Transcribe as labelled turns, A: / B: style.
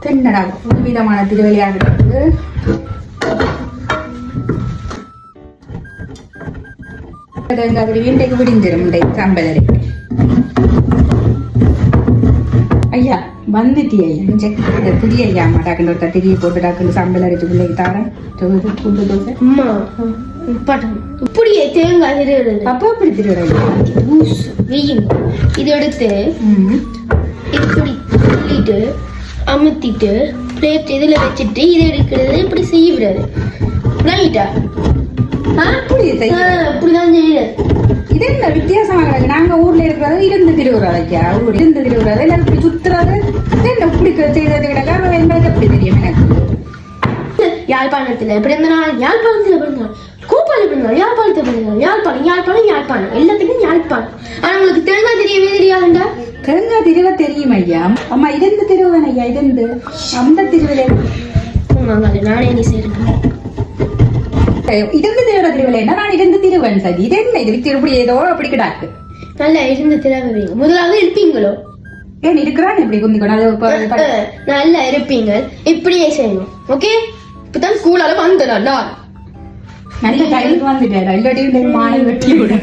A: தென்னடா ஒரு விதமான திருவிளையாடு இருக்குது. வீண்டைக்கு விடிஞ்சிடும் சம்பளம். ஐயா வந்துட்டி ஐயா திரிய ஐயா அம்மா டாக்குன்னு ஒருத்தா திரிய போட்டு டாக்குன்னு சம்பளம் அடிச்சு பிள்ளைக்கு தாரேன் கூட்டு தோசை.
B: அம்மா இப்படியே தேங்காய் திருவிழா
A: அப்பா அப்படி திருவிழா
B: வெய்யும். இது எடுத்து இப்படி சொல்லிட்டு அமுத்திட்டு பிளேட் இதுல வச்சுட்டு இதை எடுக்கிறது இப்படி செய்ய விடாது. ரைட்டா? இப்படிதான் செய்யுது.
A: இது என்ன வித்தியாசமாக நாங்க ஊர்ல இருக்கிறது இருந்து திருவுறாதைக்கா இருந்து திருவுறாது எல்லாரும் இப்படி சுத்துறது என்ன இப்படி செய்யறது கிடக்கா என்பது எப்படி தெரியும் எனக்கு.
B: யாழ்ப்பாணத்துல பிறந்தநாள், யாழ்ப்பாணத்துல பிறந்தநாள், கூப்பாளி பிறந்தநாள், யாழ்ப்பாணத்துல பிறந்தநாள், யாழ்ப்பாணம் யாழ்ப்பாணம் யாழ்ப்பாணம் எல்லாத்துக்கும் யாழ்ப்பாணம். ஆனா உங்களுக்கு தேங்காய் தெரியவே தெரியாதுண்டா.
A: தேங்காய் திருவ தெரியும் ஐயா. அம்மா இருந்து திருவுதான் ஐயா இருந்து அந்த திருவிழா
B: நானே நீ செய்யறேன்.
A: இருந்து திருவிழா திருவிழா நான் இருந்து திருவன் சரி. இது என்ன இது திருப்பி ஏதோ அப்படி கிடாக்கு.
B: நல்லா இருந்து திருவீங்க. முதலாவது இருப்பீங்களோ?
A: ஏன் இருக்கிறான் இப்படி குந்திக்கணும்.
B: நல்லா இருப்பீங்க. இப்படியே செய்யணும். ஓகே? இப்பதான் ஸ்கூலால வந்தேன்
A: நல்ல டைமுக்கு வந்துட்டேன். இல்லாட்டி மாலை வெட்டி விட